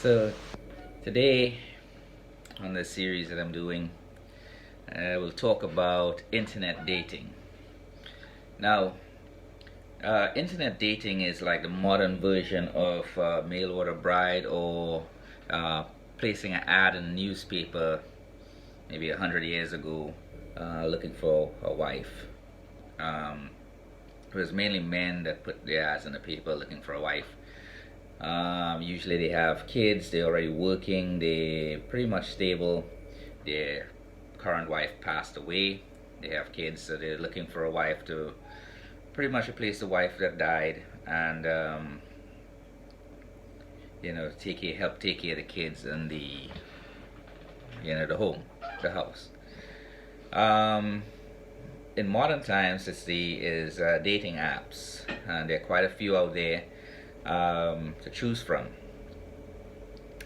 So today on this series that I'm doing, we'll talk about internet dating. Now, internet dating is like the modern version of mail order bride or uh, placing an ad in a newspaper maybe 100 years ago, looking for a wife. Um, it was mainly men that put their ads in the paper looking for a wife. Usually they have kids, they're already working, they're pretty much stable. Their current wife passed away, they have kids, so they're looking for a wife to pretty much replace the wife that died, and help take care of the kids and the home, the house. Um, in modern times, dating apps, and there are quite a few out there to choose from.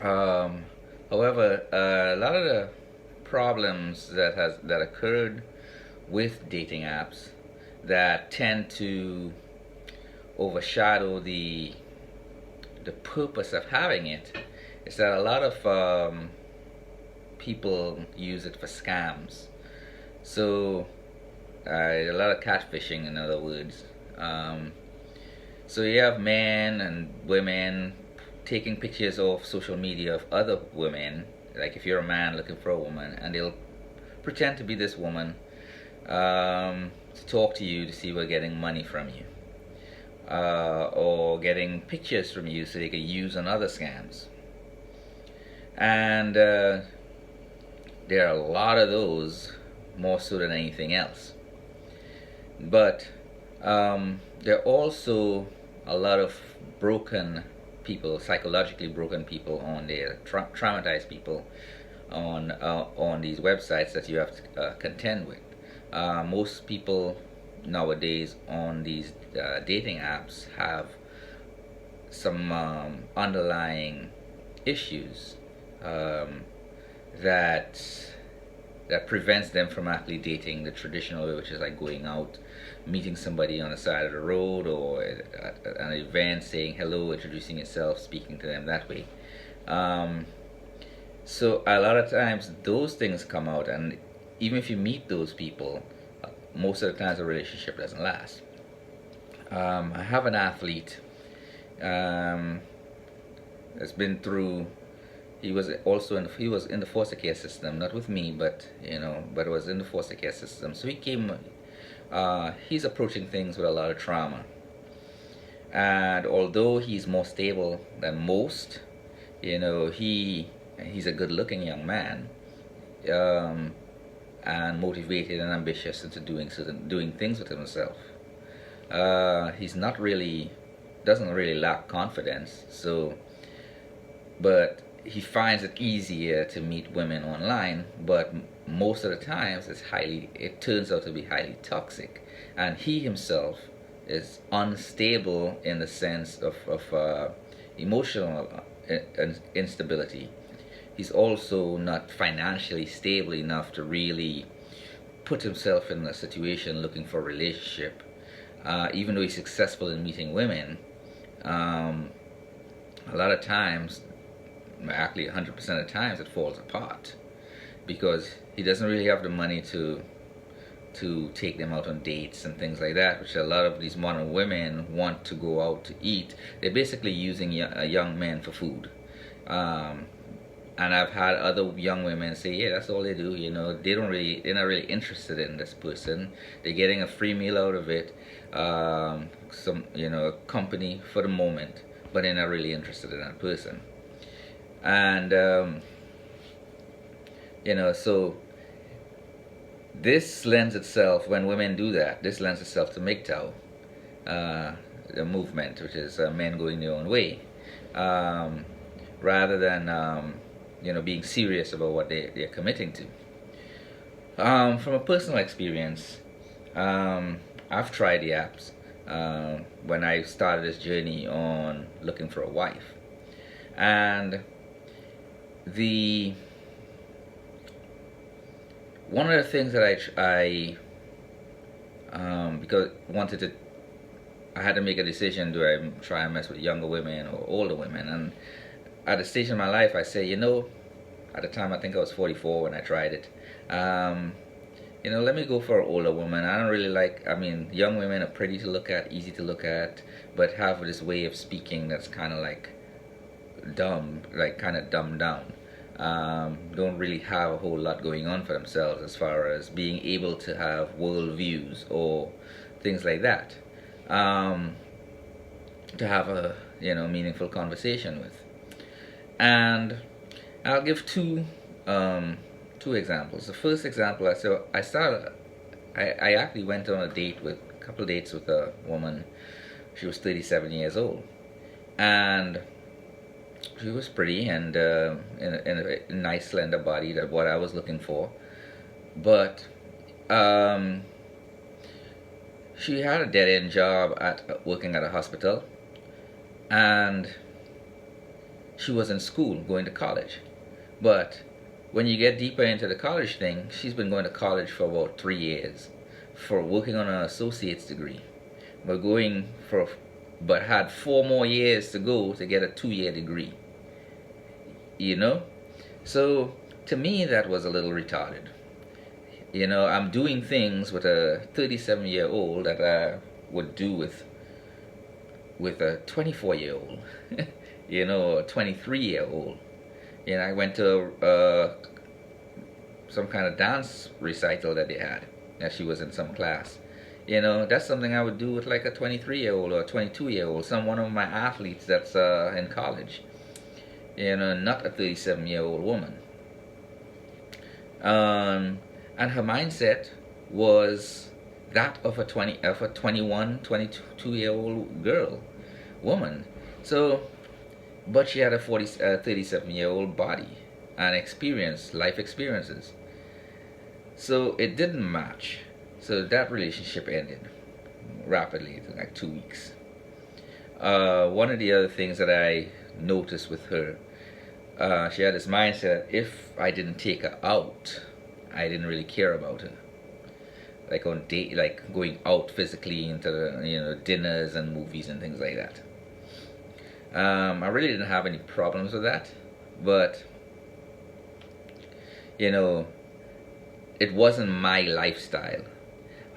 Um, However, a lot of the problems that occurred with dating apps that tend to overshadow the purpose of having it is that a lot of people use it for scams. So a lot of catfishing, in other words. So you have men and women taking pictures of social media of other women, like if you're a man looking for a woman, and they'll pretend to be this woman, to talk to you to see we're getting money from you, or getting pictures from you so they can use on other scams. And there are a lot of those, more so than anything else. But there are also a lot of broken people, psychologically broken people on there, traumatized people on these websites that you have to contend with. Most people nowadays on these dating apps have some underlying issues that prevents them from actually dating the traditional way, which is like going out, meeting somebody on the side of the road or at an event, saying hello, introducing yourself, speaking to them that way. So a lot of times those things come out, and even if you meet those people, most of the times the relationship doesn't last. I have an athlete that's been through. He was in the foster care system, not with me, but was in the foster care system. So he's approaching things with a lot of trauma. And although he's more stable than most, he's a good-looking young man, and motivated and ambitious into doing things with himself. He's not really doesn't really lack confidence. But he finds it easier to meet women online, but most of the times it turns out to be highly toxic, and he himself is unstable in the sense of emotional instability. He's also not financially stable enough to really put himself in a situation looking for a relationship. Even though he's successful in meeting women, a lot of times, actually 100% of the times, it falls apart because he doesn't really have the money to take them out on dates and things like that, which a lot of these modern women want to go out to eat. They're basically using young men for food. And I've had other young women say, yeah, that's all they do. They're not really interested in this person. They're getting a free meal out of it, a company for the moment, but they're not really interested in that person. And so this lends itself, when women do that, this lends itself to MGTOW, the movement, which is men going their own way, rather than being serious about what they're committing to. From a personal experience, I've tried the apps when I started this journey on looking for a wife, and one of the things that I because I had to make a decision: do I try and mess with younger women or older women? And at a stage in my life, I say, at the time I think I was 44 when I tried it. Let me go for an older woman. I don't really like. I mean, young women are pretty to look at, easy to look at, but have this way of speaking that's kind of like dumb, like kind of dumbed down. Don't really have a whole lot going on for themselves as far as being able to have world views or things like that. To have a meaningful conversation with. And I'll give two examples. The first example, I actually went on a couple of dates with a woman. She was 37 years old, and she was pretty and in a nice slender body, that what I was looking for. But she had a dead end job at working at a hospital, and she was in school going to college. But when you get deeper into the college thing, she's been going to college for about 3 years for working on an associate's degree, but had 4 more years to go to get a 2-year degree. So to me that was a little retarded. I'm doing things with a 37-year-old that I would do with a 24-year-old, or a 23-year-old. I went to some kind of dance recital that they had, that she was in some class. That's something I would do with like a 23-year-old or a 22-year-old, one of my athletes that's in college. Not a 37-year-old woman. And her mindset was that of a 21, 22-year-old woman. So, but she had a 37-year-old body and life experiences. So it didn't match. So that relationship ended rapidly, in like 2 weeks. One of the other things that I noticed with her, she had this mindset: if I didn't take her out, I didn't really care about her. Like on date, like going out physically into the, dinners and movies and things like that. I really didn't have any problems with that, but it wasn't my lifestyle.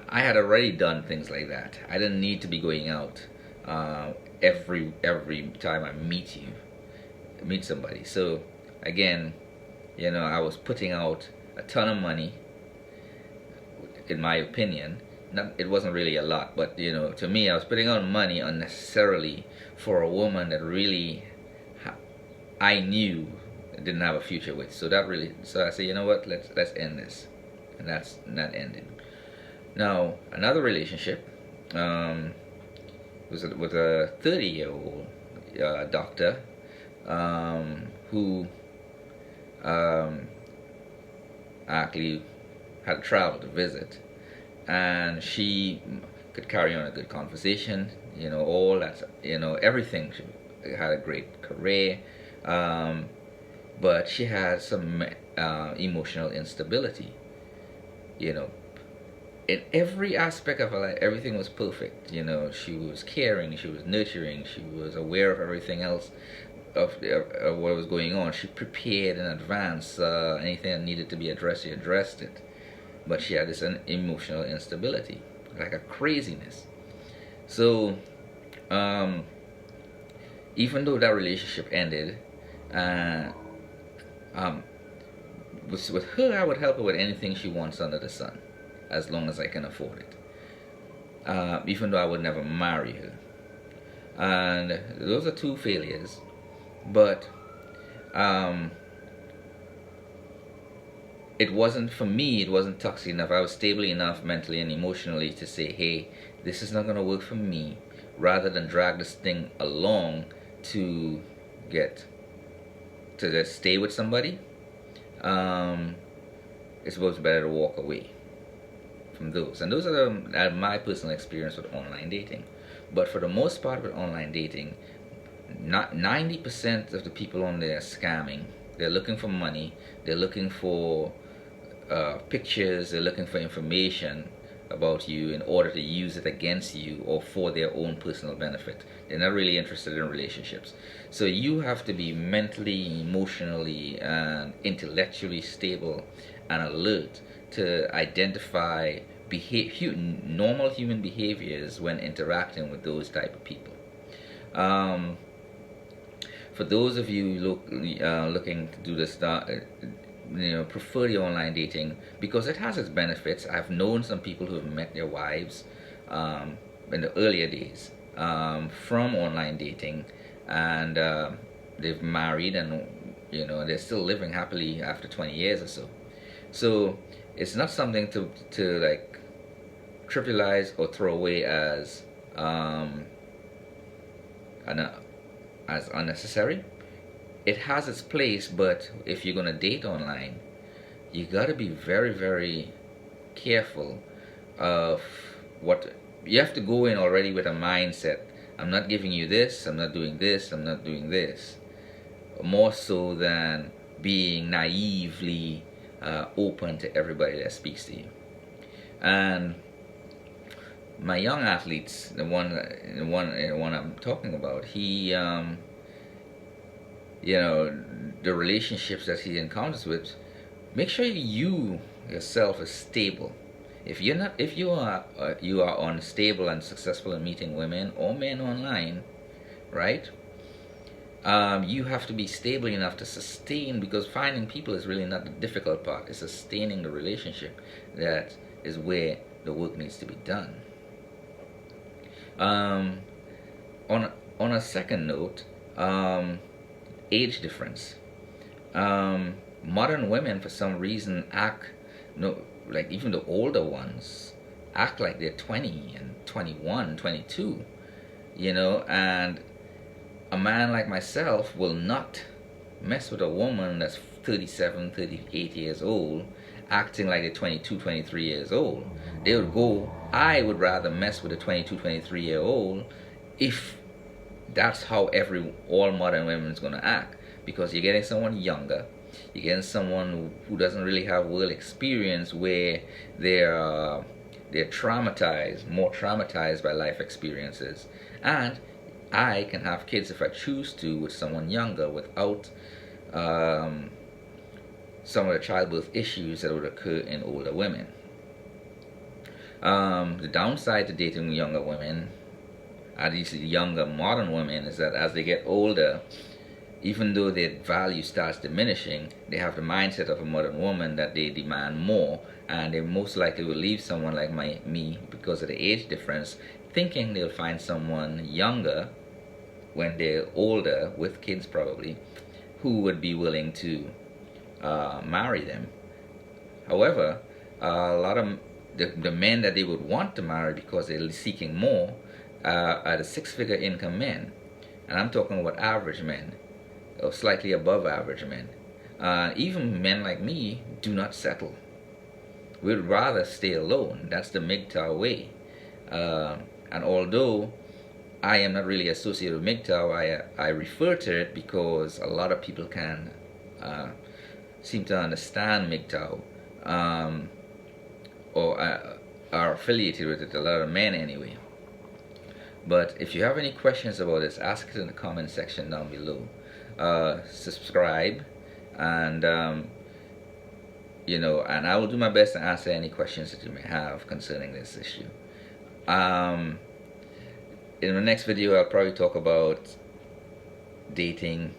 I had already done things like that. I didn't need to be going out every time I meet somebody. So again, I was putting out a ton of money, in my opinion. It wasn't really a lot, but to me, I was putting out money unnecessarily for a woman that really I knew didn't have a future with. So I said, you know what, let's end this, and that ended. Now another relationship was with a 30-year-old doctor who actually had traveled to visit, and she could carry on a good conversation, all that, everything. She had a great career, but she had some emotional instability. In every aspect of her life, everything was perfect. She was caring, she was nurturing, she was aware of everything else, of what was going on. She prepared in advance. Anything that needed to be addressed, she addressed it. But she had this emotional instability, like a craziness. So, even though that relationship ended, with her, I would help her with anything she wants under the sun, as long as I can afford it. Even though I would never marry her. And those are 2 failures. But it wasn't, for me, it wasn't toxic enough. I was stable enough mentally and emotionally to say, hey, this is not going to work for me, rather than drag this thing along to just stay with somebody. It's supposed better to walk away from those. And those are my personal experience with online dating. But for the most part with online dating, not 90% of the people on there are scamming. They're looking for money. They're looking for pictures. They're looking for information. about you in order to use it against you or for their own personal benefit. They're not really interested in relationships. So you have to be mentally, emotionally, and intellectually stable and alert to identify normal human behaviors when interacting with those type of people. For those of you looking to do this, prefer the online dating because it has its benefits. I've known some people who have met their wives in the earlier days from online dating, and they've married, and they're still living happily after 20 years or so. So it's not something to like trivialize or throw away as unnecessary. It has its place, but if you're gonna date online, you gotta be very, very careful of what you have to go in already with a mindset. I'm not giving you this, I'm not doing this, I'm not doing this. More so than being naively open to everybody that speaks to you. And my young athletes, the one I'm talking about, he the relationships that he encounters with, make sure you yourself is stable. If you are unstable and successful in meeting women or men online, right? You have to be stable enough to sustain, because finding people is really not the difficult part. It's sustaining the relationship that is where the work needs to be done. On a second note, age difference. Modern women, for some reason, like even the older ones, act like they're 20 and 21, 22, and a man like myself will not mess with a woman that's 37, 38 years old, acting like they're 22, 23 years old. I would rather mess with a 22, 23-year-old if that's how all modern women is going to act, because you're getting someone younger, you're getting someone who doesn't really have world experience, where they're more traumatized by life experiences. And I can have kids if I choose to with someone younger without some of the childbirth issues that would occur in older women. The downside to dating younger women, at least younger modern women, is that as they get older, even though their value starts diminishing, they have the mindset of a modern woman that they demand more, and they most likely will leave someone like me because of the age difference, thinking they'll find someone younger when they're older, with kids probably, who would be willing to marry them. However, a lot of the men that they would want to marry, because they're seeking more, are the six-figure income men. And I'm talking about average men, or slightly above average men. Even men like me do not settle. We'd rather stay alone. That's the MGTOW way. And although I am not really associated with MGTOW, I refer to it because a lot of people can seem to understand MGTOW, or are affiliated with it, a lot of men anyway. But if you have any questions about this, ask it in the comment section down below. Subscribe, and and I will do my best to answer any questions that you may have concerning this issue. In the next video, I'll probably talk about dating,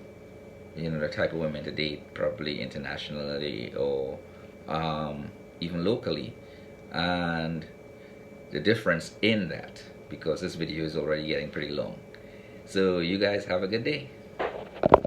the type of women to date, probably internationally or even locally, and the difference in that, because this video is already getting pretty long. So you guys have a good day.